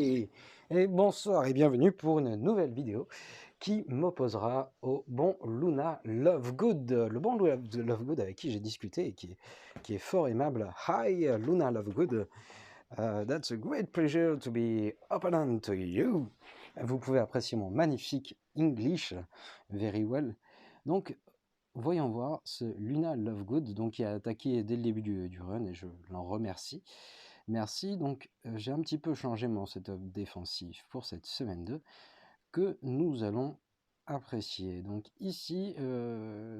Et bonsoir et bienvenue pour une nouvelle vidéo qui m'opposera au bon Luna Lovegood. Le bon Luna Lovegood avec qui j'ai discuté et qui est fort aimable. Hi Luna Lovegood, that's a great pleasure to be opponent to you. Vous pouvez apprécier mon magnifique English, very well. Donc voyons voir ce Luna Lovegood, donc qui a attaqué dès le début du run et je l'en remercie. Merci, donc j'ai un petit peu changé mon setup défensif pour cette semaine 2 que nous allons apprécier. Donc ici,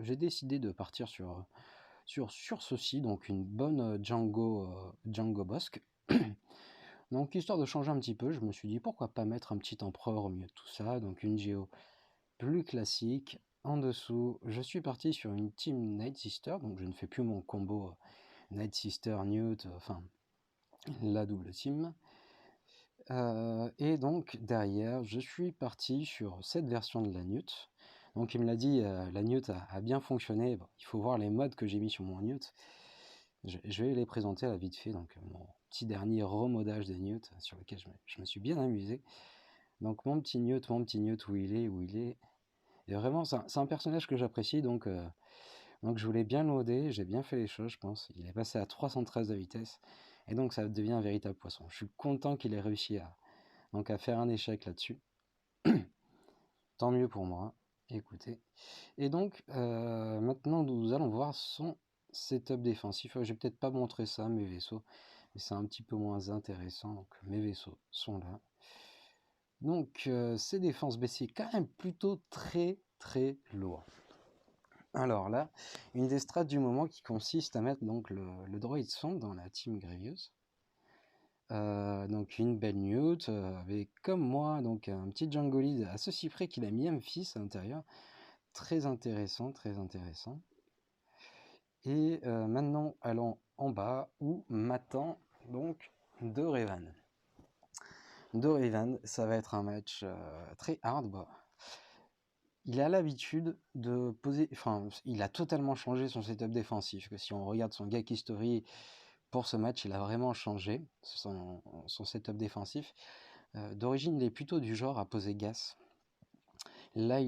j'ai décidé de partir sur ceci, donc une bonne Django Bosque. Donc histoire de changer un petit peu, je me suis dit pourquoi pas mettre un petit empereur au milieu de tout ça, donc une géo plus classique. En dessous, je suis parti sur une team Night Sister, donc je ne fais plus mon combo Night Sister Newt, enfin la double team. Et donc derrière, je suis parti sur cette version de la Newt. Donc il me l'a dit, la Newt a bien fonctionné. Bon, il faut voir les modes que j'ai mis sur mon Newt. Je vais les présenter à la vite fait. Donc mon petit dernier remodage des Newt sur lequel je me suis bien amusé. Donc mon petit Newt où il est. Et vraiment, c'est un personnage que j'apprécie. Donc je voulais bien le modder. J'ai bien fait les choses, je pense. Il est passé à 313 de vitesse. Et donc ça devient un véritable poisson. Je suis content qu'il ait réussi à faire un échec là-dessus. Tant mieux pour moi, écoutez. Et donc, maintenant, nous allons voir son setup défensif. Je vais peut-être pas montrer ça, mes vaisseaux, mais c'est un petit peu moins intéressant. Donc, mes vaisseaux sont là. Donc, ces défenses baissées, quand même plutôt très, très lourd. Alors là, une des strats du moment qui consiste à mettre donc le droid sonde dans la team Grievous. Donc une belle Newt, avec comme moi donc un petit Django lead à ceci près qu'il a mis Memphis à l'intérieur. Très intéressant, très intéressant. Et maintenant allons en bas où m'attend donc Dorevan. Dorevan, ça va être un match très hard. Bah, il a l'habitude de poser, enfin il a totalement changé son setup défensif. Que si on regarde son Gak History pour ce match, il a vraiment changé son setup défensif. D'origine, il est plutôt du genre à poser gas. Là,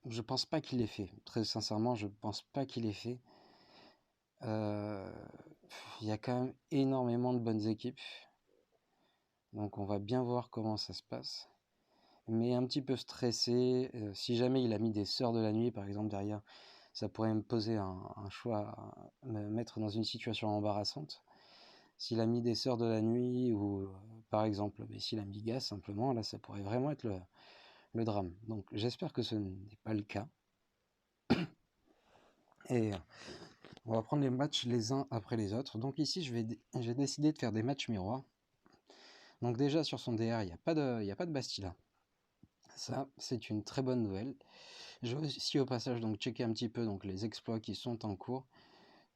je pense pas qu'il l'ait fait. Très sincèrement, je pense pas qu'il l'ait fait. Il y a quand même énormément de bonnes équipes. Donc on va bien voir comment ça se passe. Mais un petit peu stressé. Si jamais il a mis des sœurs de la nuit, par exemple, derrière, ça pourrait me poser un choix, me mettre dans une situation embarrassante. S'il a mis des sœurs de la nuit, ou par exemple, mais s'il a mis gaz simplement, là, ça pourrait vraiment être le drame. Donc j'espère que ce n'est pas le cas. Et on va prendre les matchs les uns après les autres. Donc ici, j'ai décidé de faire des matchs miroirs. Donc déjà sur son DR, il n'y a pas de Bastila. Ça, c'est une très bonne nouvelle. Je vais aussi au passage donc checker un petit peu donc les exploits qui sont en cours.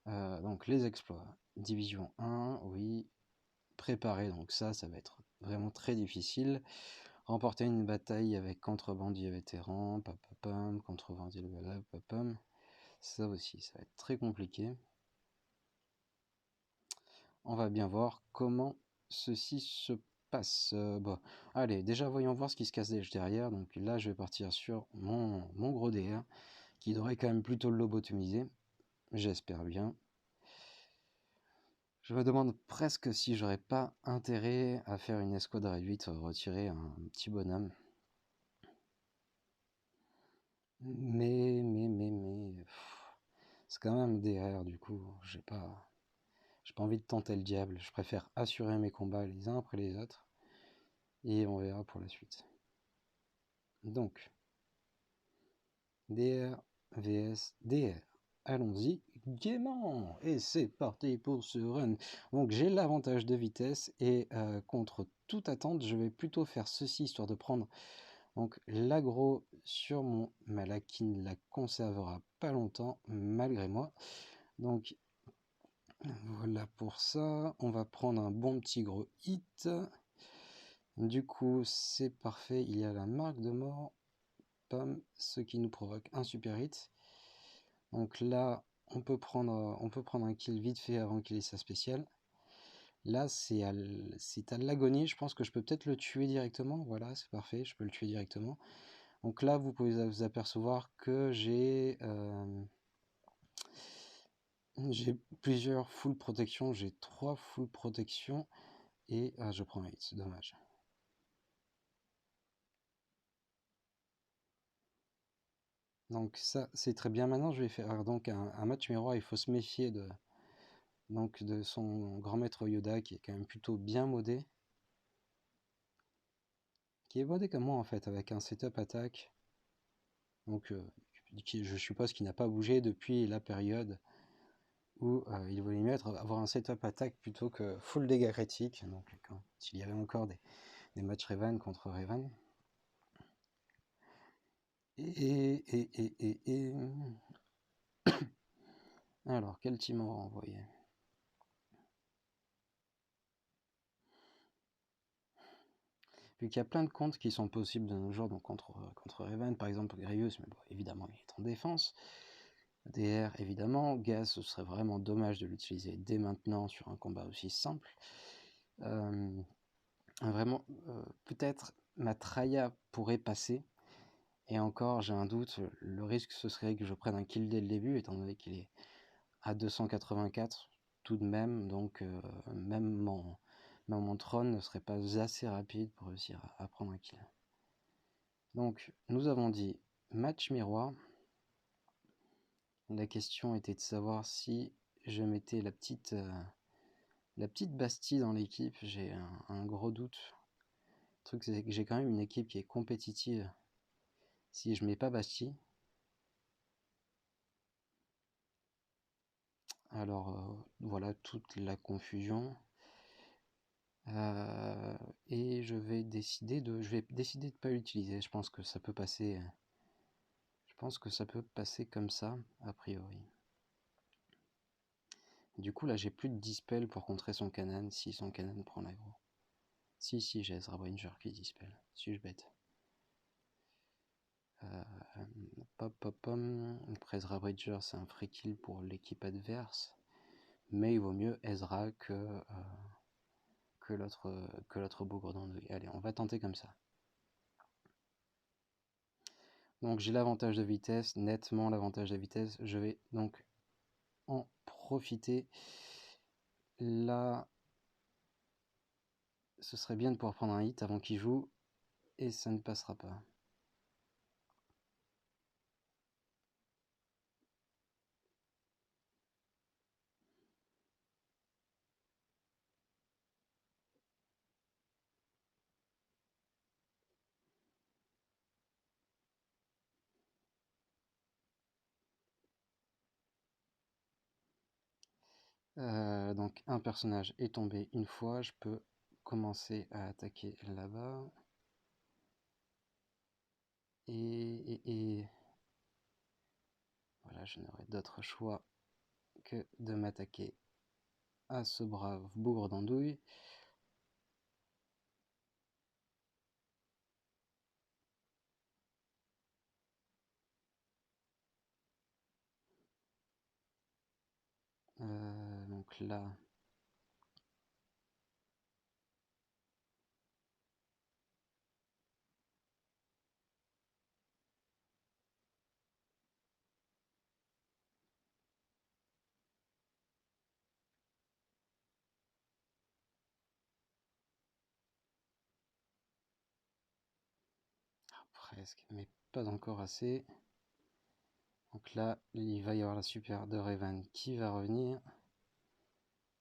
Donc les exploits. Division 1, oui. Préparer, donc ça va être vraiment très difficile. Remporter une bataille avec contrebandier vétéran, papapam, contrebandier level papam. Ça aussi, ça va être très compliqué. On va bien voir comment ceci se passe. Bon, allez, déjà voyons voir ce qui se casse derrière. Donc là, je vais partir sur mon gros DR, qui devrait quand même plutôt le lobotomiser. J'espère bien. Je me demande presque si j'aurais pas intérêt à faire une escouade réduite, retirer un petit bonhomme. Mais, c'est quand même DR du coup, j'ai pas envie de tenter le diable, je préfère assurer mes combats les uns après les autres, et on verra pour la suite. Donc, DR vs DR, allons-y gaiement, et c'est parti pour ce run. Donc j'ai l'avantage de vitesse, et contre toute attente, je vais plutôt faire ceci, histoire de prendre donc l'aggro sur mon Mala qui ne la conservera pas longtemps malgré moi. Donc voilà pour ça. On va prendre un bon petit gros hit. Du coup c'est parfait. Il y a la marque de mort. Pam, ce qui nous provoque un super hit. Donc là on peut prendre un kill vite fait avant qu'il ait sa spéciale. Là, c'est à l'agonie. Je pense que je peux peut-être le tuer directement. Voilà, c'est parfait, je peux le tuer directement. Donc là, vous pouvez vous apercevoir que j'ai plusieurs full protection. J'ai 3 full protection. Et je prends un hit, c'est dommage. Donc ça, c'est très bien. Maintenant, je vais faire donc un match miroir. Il faut se méfier de son grand maître Yoda, qui est quand même plutôt bien modé. Qui est modé comme moi, en fait, avec un setup attaque. Donc, je suppose qu'il n'a pas bougé depuis la période où il voulait mieux avoir un setup attaque plutôt que full dégâts critiques. Donc, quand il y avait encore des matchs Revan contre Revan. Et alors, quel team on va envoyer? Vu qu'il y a plein de comptes qui sont possibles de nos jours, donc contre Revan, par exemple Grievous, mais bon, évidemment il est en défense. DR, évidemment. Gaz, ce serait vraiment dommage de l'utiliser dès maintenant sur un combat aussi simple. Vraiment, peut-être ma Traya pourrait passer. Et encore, j'ai un doute. Le risque, ce serait que je prenne un kill dès le début, étant donné qu'il est à 284 tout de même. Donc, même mon trône ne serait pas assez rapide pour réussir à prendre un kill. Donc, nous avons dit match miroir. La question était de savoir si je mettais la petite Bastille dans l'équipe. J'ai un gros doute. Le truc, c'est que j'ai quand même une équipe qui est compétitive. Si je mets pas Bastille, alors voilà toute la confusion. Et je vais décider de pas l'utiliser. Je pense que ça peut passer. Je pense que ça peut passer comme ça, a priori. Du coup, là, j'ai plus de dispel pour contrer son canon si son canon prend l'aggro. Si, j'ai Ezra Bridger qui dispel. Suis-je bête? Après Ezra Bridger, c'est un free kill pour l'équipe adverse. Mais il vaut mieux Ezra que l'autre bougre d'andouille. Allez, on va tenter comme ça. Donc j'ai l'avantage de vitesse, nettement l'avantage de vitesse. Je vais donc en profiter. Là, ce serait bien de pouvoir prendre un hit avant qu'il joue. Et ça ne passera pas. Donc un personnage est tombé une fois. Je peux commencer à attaquer là-bas. Et voilà, je n'aurai d'autre choix que de m'attaquer à ce brave bougre d'andouille. Donc là, presque, mais pas encore assez. Donc là, il va y avoir la super de Revan qui va revenir.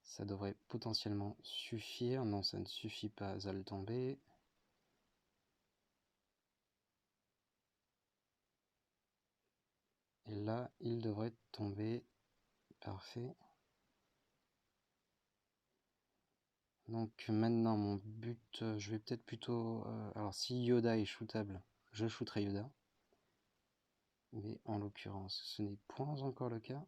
Ça devrait potentiellement suffire. Non, ça ne suffit pas à le tomber. Et là, il devrait tomber. Parfait. Donc maintenant, mon but, je vais peut-être plutôt... alors si Yoda est shootable, je shooterai Yoda. Mais en l'occurrence, ce n'est point encore le cas.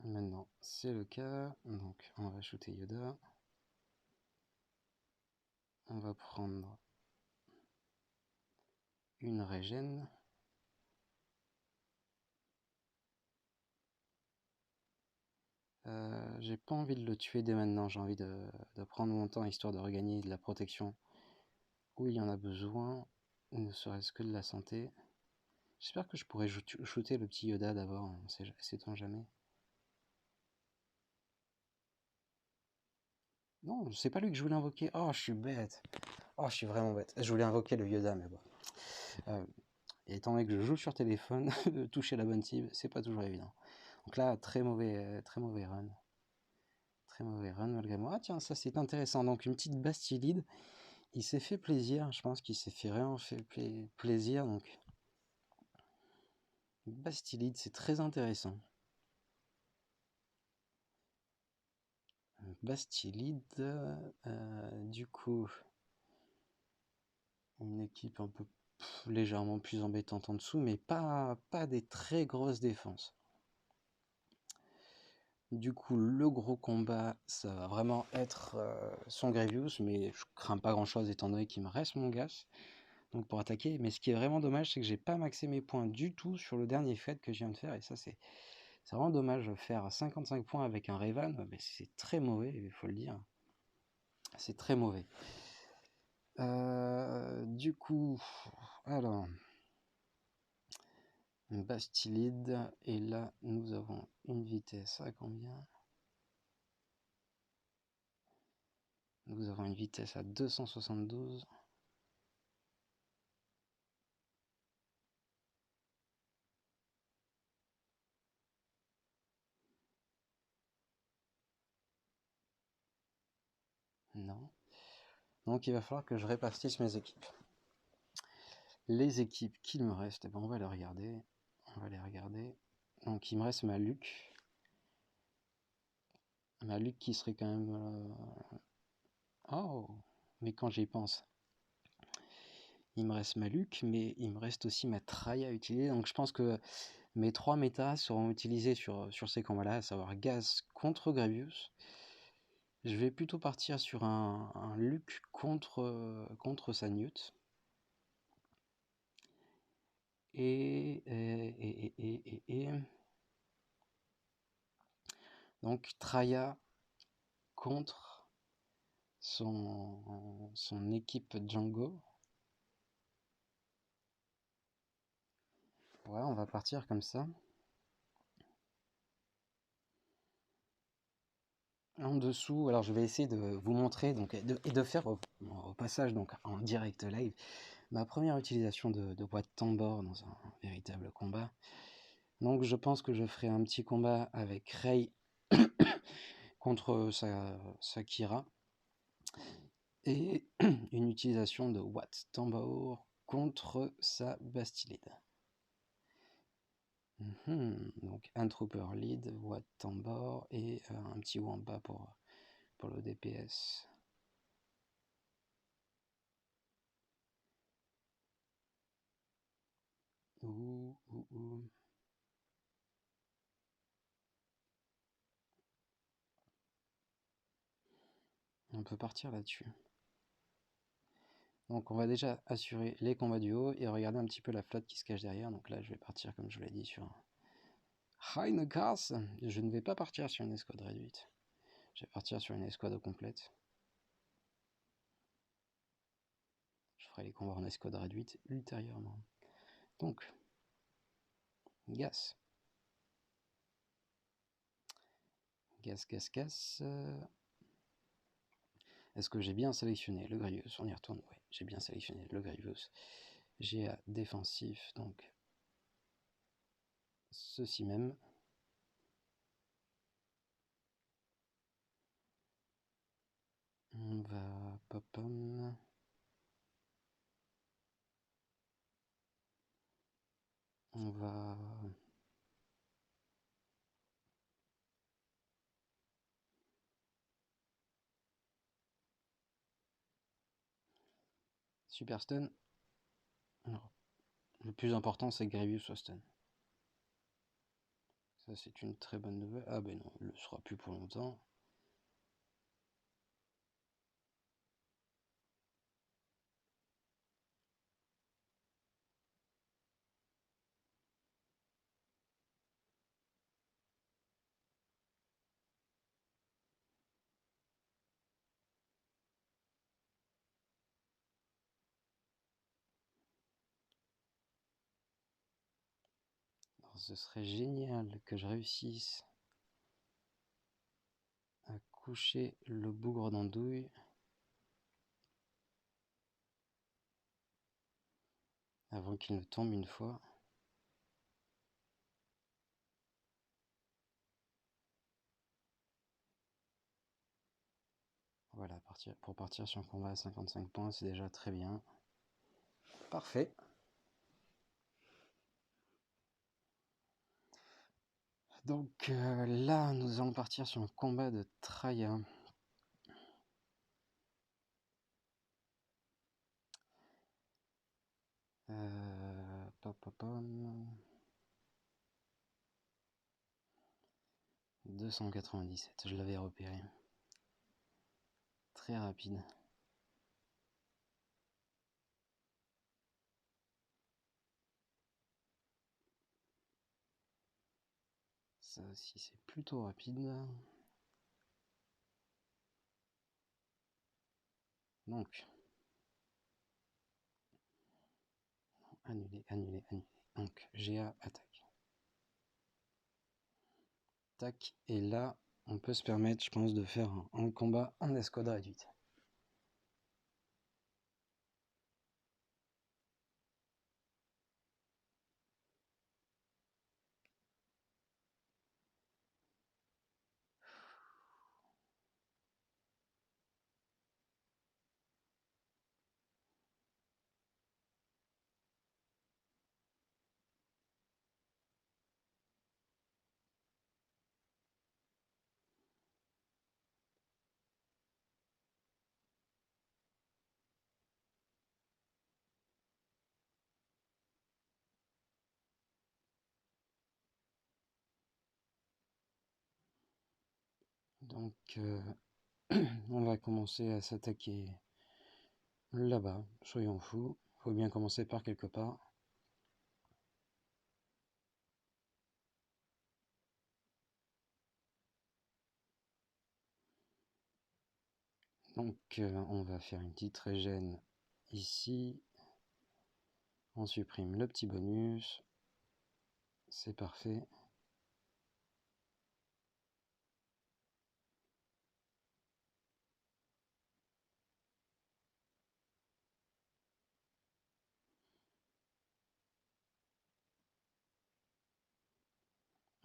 Maintenant, c'est le cas. Donc on va shooter Yoda. On va prendre une régène. J'ai pas envie de le tuer dès maintenant, j'ai envie de prendre mon temps histoire de regagner de la protection où il y en a besoin, ne serait-ce que de la santé. J'espère que je pourrais shooter le petit Yoda d'abord, sait-on jamais. Non, c'est pas lui que je voulais invoquer. Oh, je suis bête. Oh, je suis vraiment bête. Je voulais invoquer le Yoda, mais bon. Et étant donné que je joue sur téléphone, toucher la bonne cible, c'est pas toujours évident. Donc là, très mauvais run. Très mauvais run malgré moi. Ah tiens, ça c'est intéressant. Donc une petite Bastylide. Il s'est fait plaisir. Je pense qu'il s'est fait vraiment plaisir. Donc Bastylide, c'est très intéressant. Bastylide, du coup, une équipe un peu légèrement plus embêtante en dessous, mais pas des très grosses défenses. Du coup, le gros combat, ça va vraiment être son Grievous, mais je crains pas grand chose étant donné qu'il me reste mon gas donc pour attaquer. Mais ce qui est vraiment dommage, c'est que j'ai pas maxé mes points du tout sur le dernier fait que je viens de faire, et ça c'est vraiment dommage. Faire 55 points avec un Revan, mais c'est très mauvais, il faut le dire. C'est très mauvais. Du coup, alors, Bastylide, et là nous avons une vitesse à combien? Nous avons une vitesse à 272. Non. Donc il va falloir que je répartisse mes équipes. Les équipes qu'il me reste, eh ben, on va les regarder. On va les regarder. Donc il me reste ma Luke. Ma Luke qui serait quand même... Oh, mais quand j'y pense, il me reste ma Luke, mais il me reste aussi ma Traya à utiliser. Donc je pense que mes 3 métas seront utilisés sur ces combats-là, à savoir Gaz contre Gravius. Je vais plutôt partir sur un Luke contre sa Newt. Et donc Traya contre son équipe Django. Ouais, on va partir comme ça. En dessous, alors je vais essayer de vous montrer donc, et de faire au passage donc en direct live ma première utilisation de boîte Tambor dans un véritable combat. Donc je pense que je ferai un petit combat avec Rey contre sa Kira et une utilisation de Watt Tambor contre sa Bastylide. Donc un Trooper Lead, Watt Tambor et un petit Wampa pour le DPS. On peut partir là-dessus. Donc on va déjà assurer les combats du haut et regarder un petit peu la flotte qui se cache derrière. Donc là je vais partir comme je vous l'ai dit sur Heinekars. Je ne vais pas partir sur une escouade réduite. Je vais partir sur une escouade complète. Je ferai les combats en escouade réduite ultérieurement. Donc, Gas. Gas. Est-ce que j'ai bien sélectionné le Grievous? On y retourne, oui, j'ai bien sélectionné le Grievous. GA défensif, donc ceci même. On va pop-on. On va... Super stun. Alors, le plus important c'est que Grievous soit stun. Ça, c'est une très bonne nouvelle. Ah ben non, il ne le sera plus pour longtemps. Alors, ce serait génial que je réussisse à coucher le bougre d'andouille avant qu'il ne tombe une fois. Voilà, pour partir sur un combat à 55 points, c'est déjà très bien. Parfait. Donc là, nous allons partir sur un combat de Traya. Pom. 297, je l'avais repéré. Très rapide. Ça aussi, c'est plutôt rapide. Donc, annuler. Donc, GA attaque. Tac, et là, on peut se permettre, je pense, de faire un combat en escouade réduite. Donc, on va commencer à s'attaquer là-bas. Soyons fous. Faut bien commencer par quelque part. Donc, on va faire une petite régène ici. On supprime le petit bonus. C'est parfait.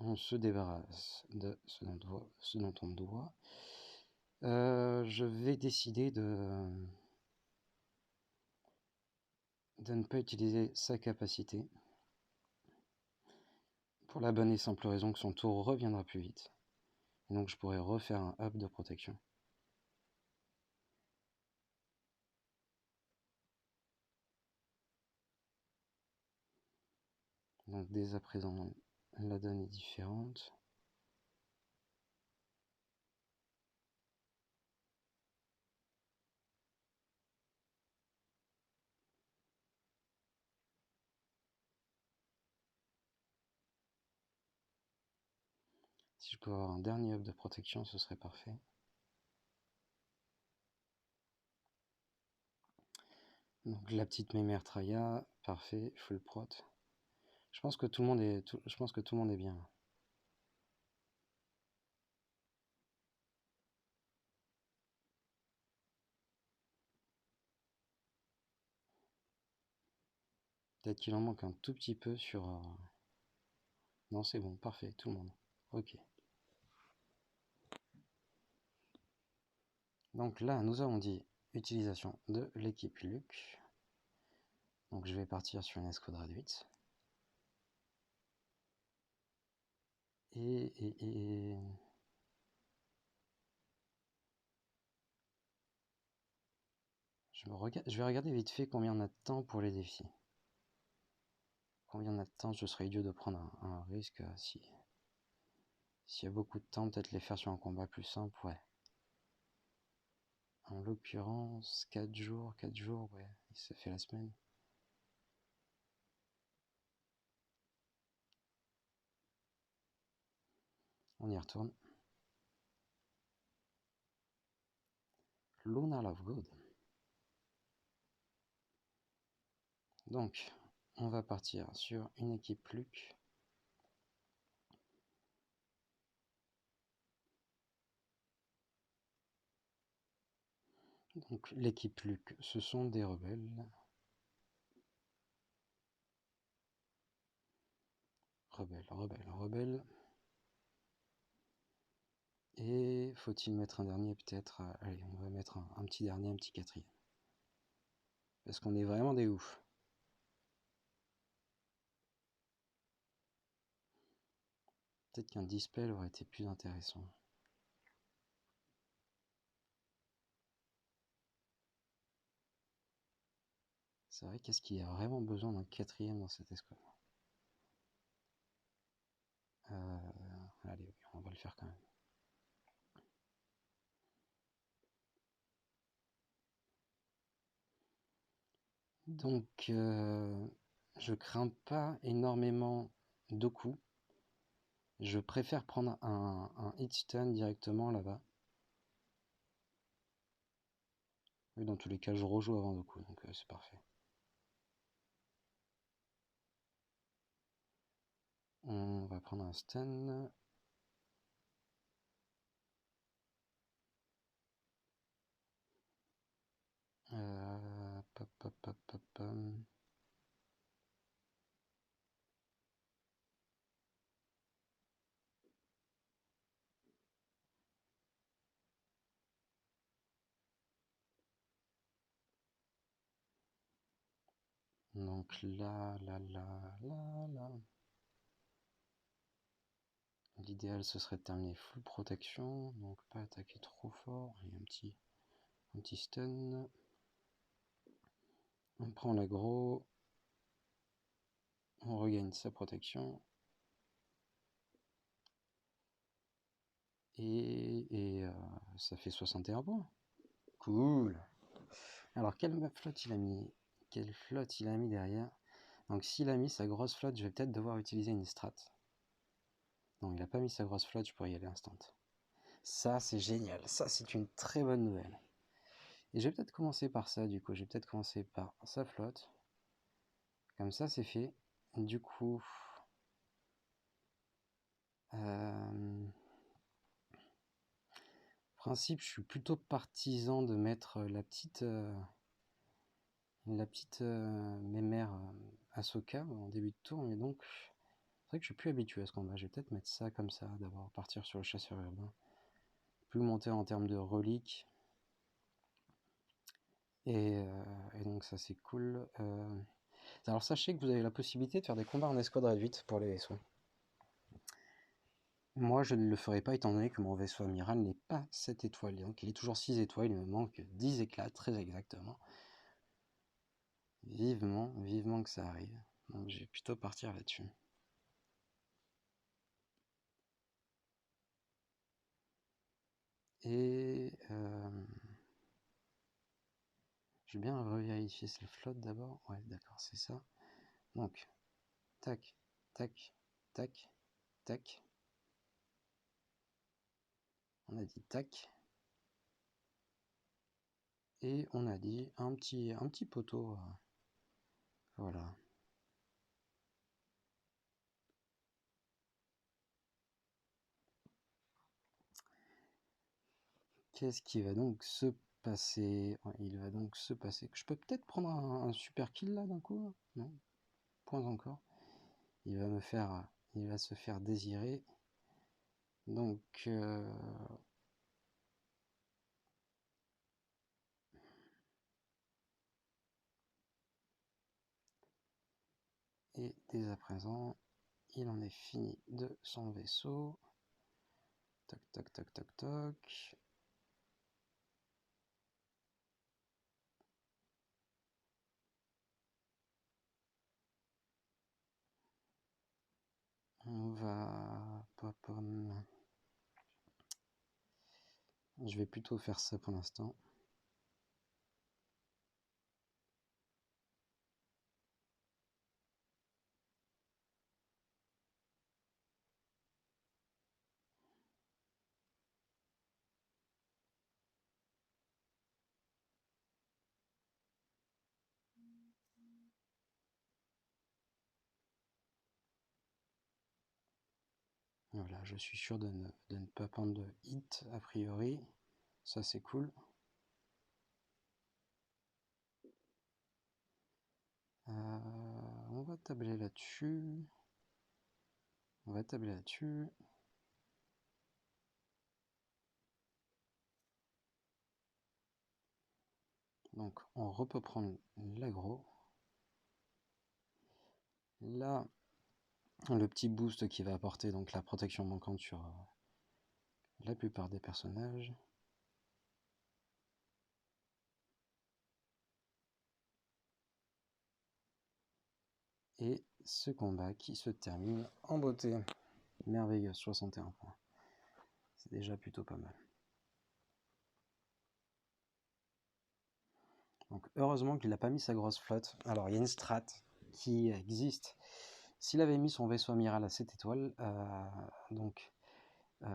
On se débarrasse de ce dont on doit. Je vais décider de ne pas utiliser sa capacité. Pour la bonne et simple raison que son tour reviendra plus vite. Et donc je pourrais refaire un up de protection. Donc dès à présent, la donne est différente. Si je peux avoir un dernier up de protection, ce serait parfait. Donc la petite mémère Traya, parfait, full prot. Je pense que tout le monde est bien. Peut-être qu'il en manque un tout petit peu sur... Non, c'est bon, parfait, tout le monde. Ok. Donc là, nous avons dit utilisation de l'équipe Luc. Donc je vais partir sur une escouade réduite. Et... Je vais regarder vite fait combien on a de temps pour les défis. Combien on a de temps, je serais idiot de prendre un risque si... S'il y a beaucoup de temps, peut-être les faire sur un combat plus simple, ouais. En l'occurrence, 4 jours, ouais, ça fait la semaine. On y retourne. Luna Lovegood. Donc, on va partir sur une équipe Luc. Donc, l'équipe Luc, ce sont des rebelles. Rebelles. Et faut-il mettre un dernier peut-être? Allez, on va mettre un petit dernier, un petit quatrième. Parce qu'on est vraiment des oufs. Peut-être qu'un dispel aurait été plus intéressant. C'est vrai, qu'est-ce qu'il y a vraiment besoin d'un quatrième dans cette escouade? Allez, oui, on va le faire quand même. Donc, je crains pas énormément de coups. Je préfère prendre un hit stun directement là-bas. Oui, dans tous les cas, je rejoue avant de coups, donc c'est parfait. On va prendre un stun. Pop. Donc là. L'idéal ce serait de terminer full protection, donc pas attaquer trop fort. Et un petit stun. On prend l'aggro. On regagne sa protection. Et ça fait 61 points. Cool. Alors quelle flotte il a mis? Quelle flotte il a mis derrière? Donc s'il a mis sa grosse flotte, je vais peut-être devoir utiliser une strat. Non, il n'a pas mis sa grosse flotte, je pourrais y aller instant. Ça c'est génial, ça c'est une très bonne nouvelle. Et je vais peut-être commencer par ça du coup, je vais peut-être commencer par sa flotte. Comme ça c'est fait. Du coup... principe, je suis plutôt partisan de mettre la petite mémère Ahsoka en début de tour, mais donc c'est vrai que je suis plus habitué à ce combat. Je vais peut-être mettre ça comme ça, d'abord partir sur le chasseur urbain, plus monter en termes de reliques, et donc ça c'est cool. Alors sachez que vous avez la possibilité de faire des combats en escouade réduite pour les vaisseaux. Moi je ne le ferai pas étant donné que mon vaisseau amiral n'est pas 7 étoiles, donc il est toujours 6 étoiles, il me manque 10 éclats très exactement. Vivement que ça arrive. Donc je vais plutôt partir là-dessus. Et je vais bien revérifier cette flotte d'abord. Ouais, d'accord, c'est ça. Donc, tac, tac, tac, tac. On a dit tac. Et on a dit un petit poteau. Voilà. Qu'est-ce qui va donc se passer? Ouais, il va donc se passer. Je peux peut-être prendre un super kill là d'un coup? Non, point encore. Il va se faire désirer. Donc, et dès à présent, il en est fini de son vaisseau. Toc, toc, toc, toc, toc. On va... Pop, Je vais plutôt faire ça pour l'instant. Voilà, je suis sûr de ne pas prendre de hit a priori. Ça c'est cool. On va tabler là-dessus. On va tabler là-dessus. Donc on peut prendre l'aggro. Là, le petit boost qui va apporter donc la protection manquante sur la plupart des personnages. Et ce combat qui se termine en beauté. Merveilleux, 61 points. C'est déjà plutôt pas mal. Donc heureusement qu'il n'a pas mis sa grosse flotte. Alors il y a une strat qui existe. S'il avait mis son vaisseau amiral à 7 étoiles,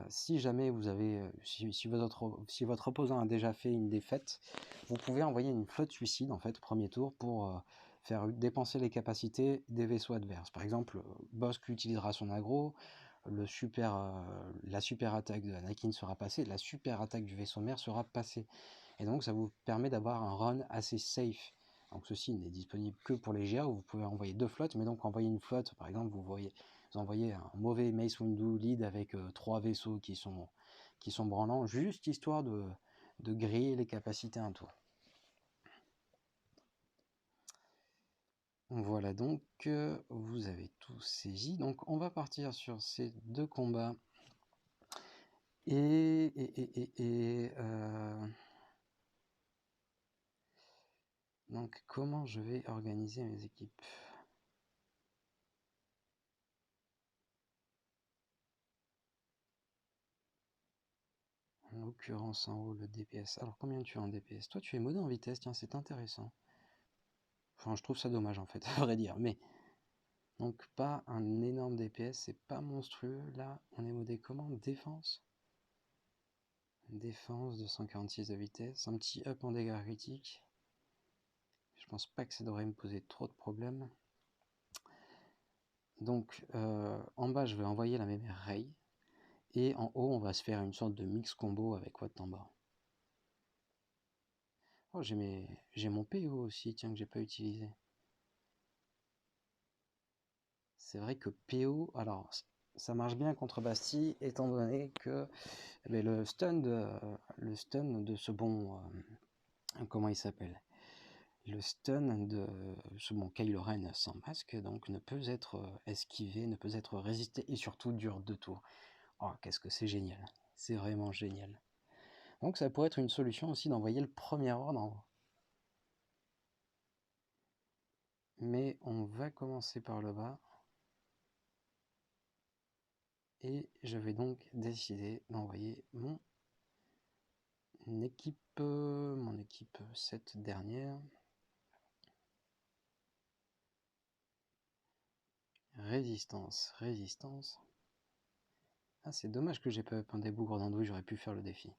si jamais vous avez, si votre opposant a déjà fait une défaite, vous pouvez envoyer une flotte suicide en fait premier tour pour faire dépenser les capacités des vaisseaux adverses. Par exemple, Bossk utilisera son aggro, la super attaque de Anakin sera passée, la super attaque du vaisseau mère sera passée. Et donc ça vous permet d'avoir un run assez safe. Donc ceci n'est disponible que pour les GA où vous pouvez envoyer 2 flottes, mais donc envoyer une flotte, par exemple, vous envoyez un mauvais Mace Windu lead avec 3 vaisseaux qui sont branlants, juste histoire de griller les capacités un tour. Voilà donc, vous avez tout saisi. Donc on va partir sur ces 2 combats. Donc comment je vais organiser mes équipes? En l'occurrence en haut le DPS. Alors combien tu as en DPS? Toi tu es modé en vitesse, tiens c'est intéressant. Enfin je trouve ça dommage en fait, à vrai dire, mais... Donc pas un énorme DPS, c'est pas monstrueux. Là on est modé comment? Défense. Défense de 146 de vitesse, un petit up en dégâts critiques. Je pense pas que ça devrait me poser trop de problèmes. Donc en bas je vais envoyer la même Rey. Et en haut on va se faire une sorte de mix combo avec Wat Tambor. Oh j'ai mon PO aussi, tiens, que j'ai pas utilisé. C'est vrai que PO, alors ça marche bien contre Bastille, étant donné que le stun de ce bon... comment il s'appelle? Le stun de ce bon Kylo Ren sans masque donc ne peut être esquivé, ne peut être résisté et surtout dure 2 tours. Oh, qu'est-ce que c'est génial! C'est vraiment génial. Donc ça pourrait être une solution aussi d'envoyer le premier ordre en haut. Mais on va commencer par le bas. Et je vais donc décider d'envoyer mon équipe 7 dernière. Résistance, résistance. Ah, c'est dommage que j'ai pas up un des bougres d'andouille, j'aurais pu faire le défi.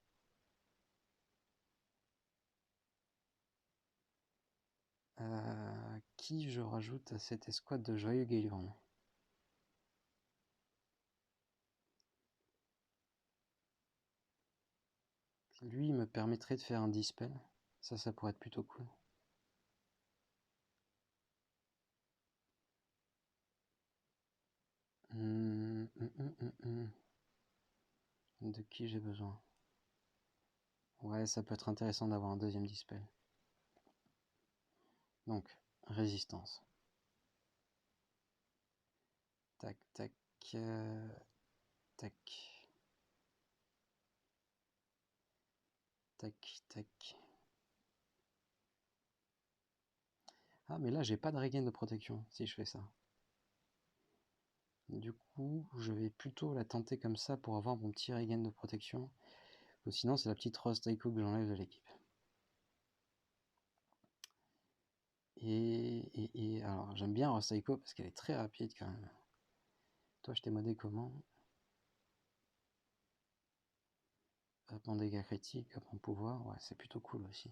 Qui je rajoute à cette escouade de joyeux Gaelion? Lui, il me permettrait de faire un dispel. Ça pourrait être plutôt cool. De qui j'ai besoin? Ouais, ça peut être intéressant d'avoir un deuxième dispel. Donc, résistance. Tac, tac, tac. Tac, tac. Ah, mais là, j'ai pas de regain de protection si je fais ça. Du coup, je vais plutôt la tenter comme ça pour avoir mon petit regain de protection. Ou sinon, c'est la petite Rose Taiko que j'enlève de l'équipe. Et alors, j'aime bien Rose Taiko parce qu'elle est très rapide quand même. Toi, je t'ai modé comment? Hop en dégâts critiques, hop en pouvoir, ouais, c'est plutôt cool aussi.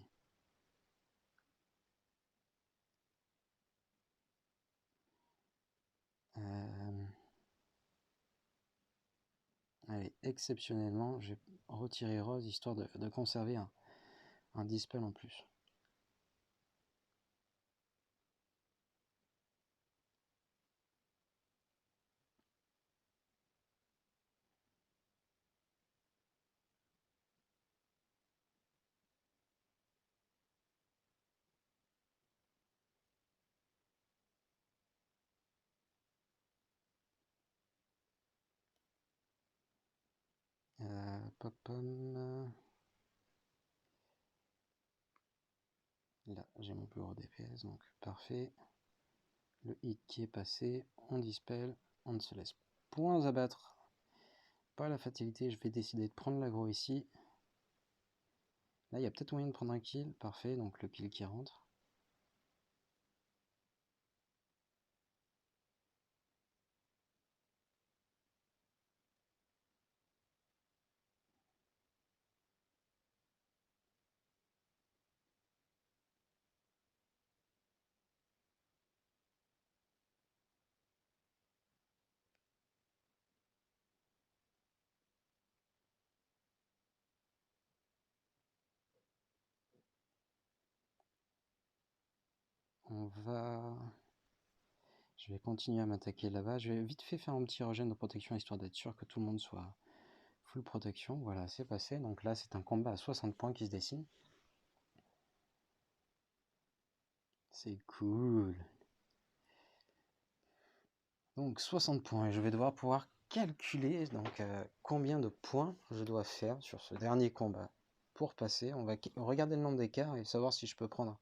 Allez, exceptionnellement, j'ai retiré Rose histoire de conserver un dispel en plus. Là, j'ai mon plus gros DPS, donc parfait. Le hit qui est passé, on dispel, on ne se laisse point abattre. Pas la fatalité, je vais décider de prendre l'aggro ici. Là, il y a peut-être moyen de prendre un kill, parfait, donc le kill qui rentre. Je vais continuer à m'attaquer là-bas. Je vais vite fait faire un petit regen de protection histoire d'être sûr que tout le monde soit full protection. Voilà, c'est passé. Donc là, c'est un combat à 60 points qui se dessine. C'est cool. Donc 60 points. Et je vais devoir pouvoir calculer donc combien de points je dois faire sur ce dernier combat pour passer. On va regarder le nombre d'écarts et savoir si je peux prendre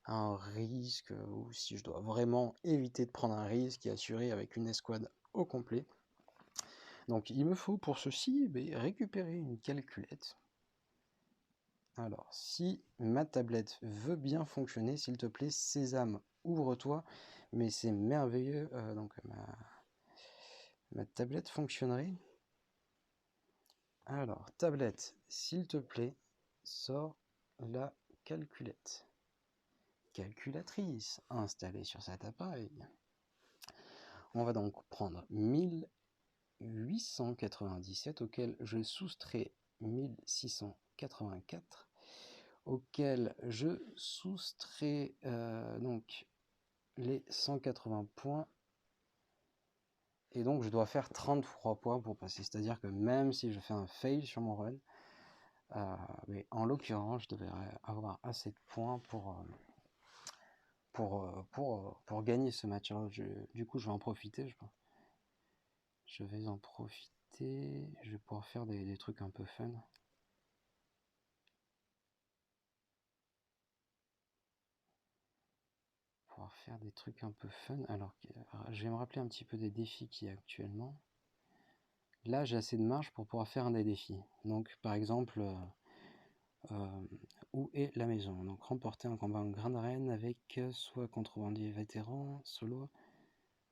un risque ou si je dois vraiment éviter de prendre un risque et assurer avec une escouade au complet. Donc il me faut pour ceci récupérer une calculette. Alors si ma tablette veut bien fonctionner, s'il te plaît Sésame, ouvre-toi. Mais c'est merveilleux, donc ma tablette fonctionnerait. Alors tablette, s'il te plaît, sors la calculette. Calculatrice installée sur cet appareil. On va donc prendre 1897 auquel je soustrais 1684, auquel je soustrais donc les 180 points, et donc je dois faire 33 points pour passer, c'est-à-dire que même si je fais un fail sur mon run, mais en l'occurrence je devrais avoir assez de points pour gagner ce match. Alors du coup je vais en profiter, je vais en profiter, je vais pouvoir faire des trucs un peu fun. Pouvoir faire des trucs un peu fun. Alors, je vais me rappeler un petit peu des défis qu'il y a actuellement. Là, j'ai assez de marge pour pouvoir faire un des défis. Donc, par exemple, où est la maison? Donc, remporter un combat en grain d'arène avec soit contrebandier vétéran, solo,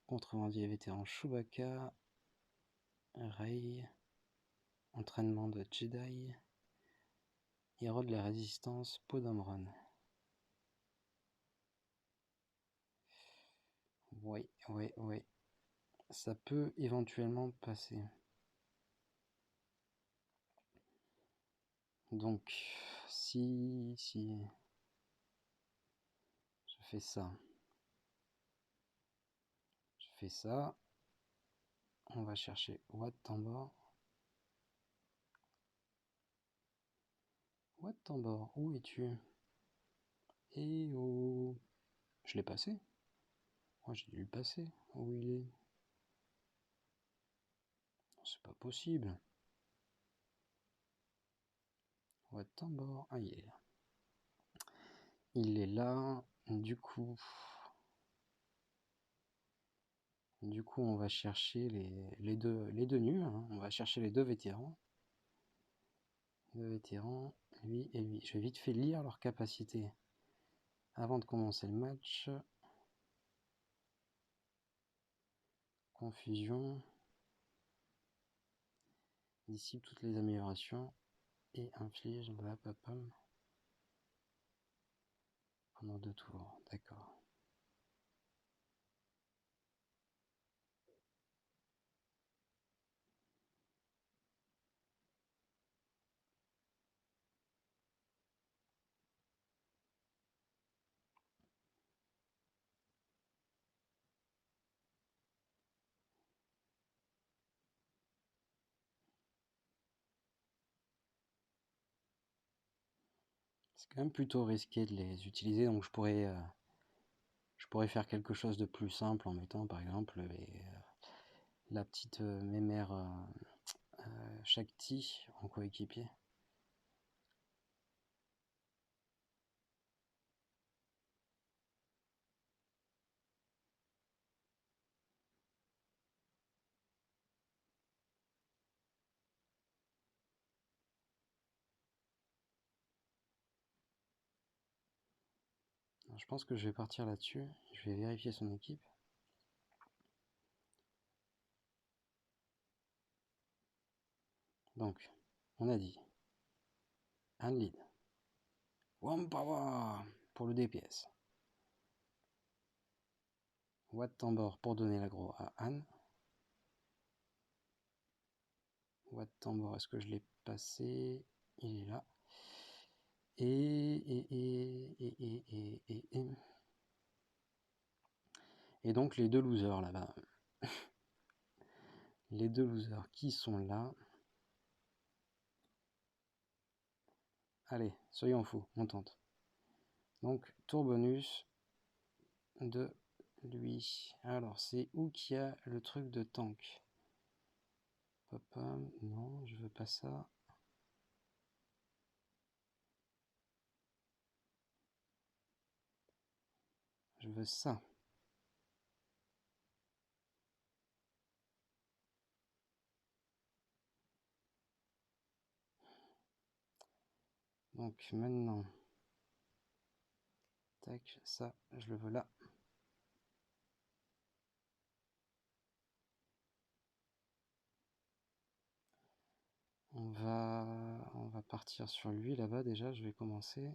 contrebandier vétéran Chewbacca, Rey, entraînement de Jedi, héros de la résistance, Podomron. Oui, oui, oui. Ça peut éventuellement passer. Donc, si je fais ça, on va chercher Wat Tambor. Wat Tambor, où es-tu? Eh oh, je l'ai passé? Moi j'ai dû le passer. Où il est? C'est pas possible. Wat Tambor, ah il est là. Il est là. Du coup, on va chercher les deux nus. Hein. On va chercher les deux vétérans. Deux vétérans, lui et lui. Je vais vite fait lire leurs capacités avant de commencer le match. Confusion. Dissipe toutes les améliorations et inflige pendant 2 tours. D'accord. C'est quand même plutôt risqué de les utiliser, donc je pourrais faire quelque chose de plus simple en mettant par exemple la petite mémère Shakti en coéquipier. Alors, je pense que je vais partir là-dessus. Je vais vérifier son équipe. Donc, on a dit Anne Lead. One Power pour le DPS. Watt Tambor pour donner l'aggro à Anne. Watt Tambor, est-ce que je l'ai passé? Il est là. Et donc les deux losers là-bas. Les deux losers qui sont là. Allez, soyons fous, on tente. Donc, tour bonus de lui. Alors, c'est où qu'il y a le truc de tank? Papa, non, je veux pas ça. Je veux ça. Donc, maintenant... Tac, ça, je le veux là. On va partir sur lui là-bas déjà, je vais commencer.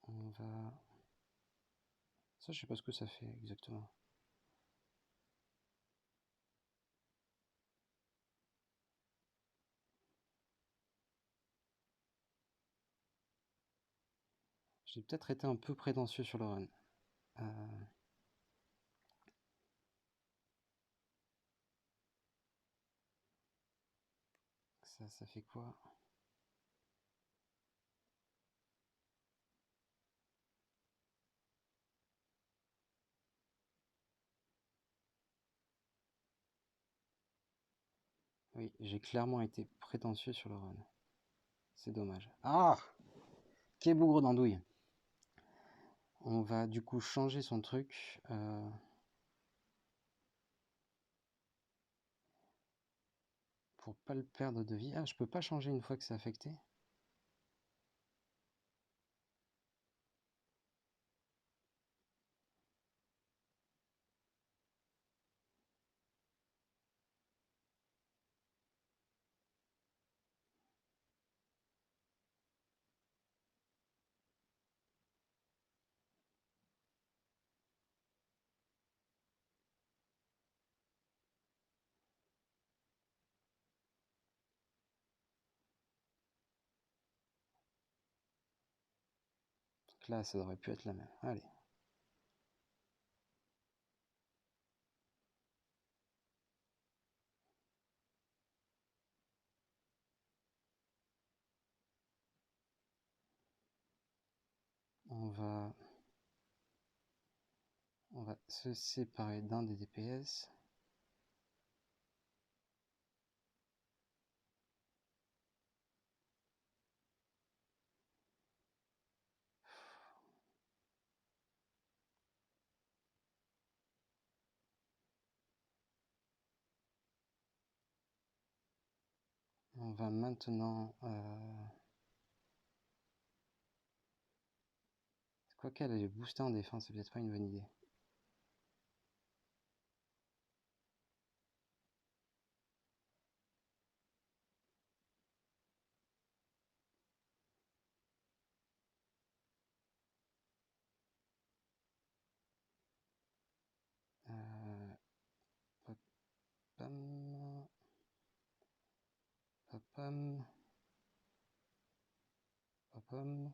On va... Ça, je sais pas ce que ça fait exactement. J'ai peut-être été un peu prétentieux sur le run. Ça fait quoi? Oui, j'ai clairement été prétentieux sur le run. C'est dommage. Ah! Quel bougre d'andouille. On va du coup changer son truc. Pour pas le perdre de vie. Ah, je peux pas changer une fois que c'est affecté? Donc là, ça aurait pu être la même. Allez. On va se séparer d'un des DPS. va maintenant... Quoi qu'elle est boostée en défense, c'est peut-être pas une bonne idée. Papam, papam, papam.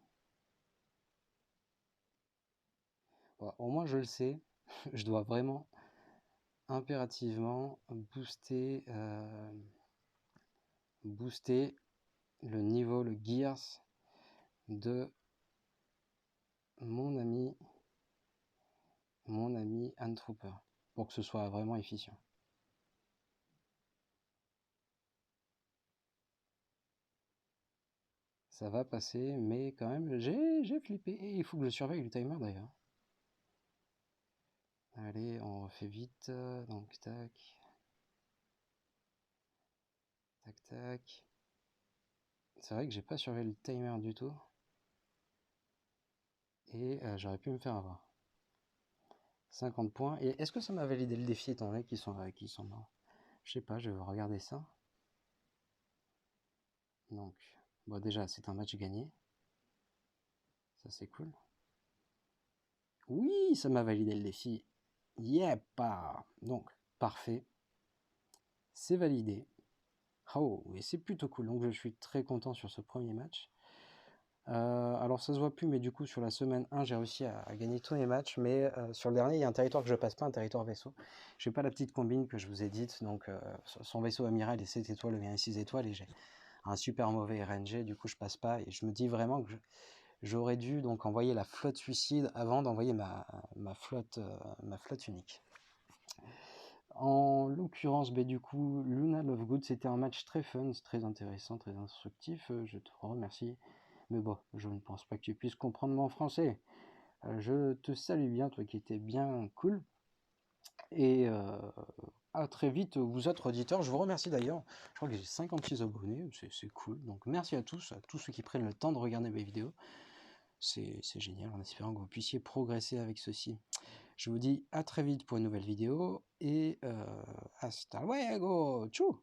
Bon, au moins je le sais, je dois vraiment impérativement booster le niveau, le gears de mon ami Anne Trooper pour que ce soit vraiment efficient. Ça va passer, mais quand même, j'ai flippé. Et il faut que je surveille le timer d'ailleurs. Allez, on refait vite. Donc, tac. Tac, tac. C'est vrai que j'ai pas surveillé le timer du tout. Et j'aurais pu me faire avoir. 50 points. Et est-ce que ça m'a validé le défi étant donné qu'ils sont morts? Je sais pas, je vais regarder ça. Donc, bon, déjà, c'est un match gagné. Ça, c'est cool. Oui, ça m'a validé le défi. Yep! Donc, parfait. C'est validé. Oh, et c'est plutôt cool. Donc, je suis très content sur ce premier match. Alors, ça se voit plus, mais du coup, sur la semaine 1, j'ai réussi à gagner tous les matchs. Mais sur le dernier, il y a un territoire que je passe pas, un territoire vaisseau. Je n'ai pas la petite combine que je vous ai dite. Donc, son vaisseau amiral est 7 étoiles, le mien est 6 étoiles. Et j'ai un super mauvais RNG. Du coup, je passe pas. Et je me dis vraiment que j'aurais dû donc envoyer la flotte suicide avant d'envoyer ma flotte unique. En l'occurrence, du coup, Luna Lovegood, c'était un match très fun, très intéressant, très instructif. Je te remercie. Mais bon, je ne pense pas que tu puisses comprendre mon français. Je te salue bien, toi qui étais bien cool. Et à très vite, vous autres auditeurs. Je vous remercie d'ailleurs. Je crois que j'ai 56 abonnés, c'est cool. Donc merci à tous ceux qui prennent le temps de regarder mes vidéos. C'est génial, en espérant que vous puissiez progresser avec ceci. Je vous dis à très vite pour une nouvelle vidéo et hasta luego, tchou!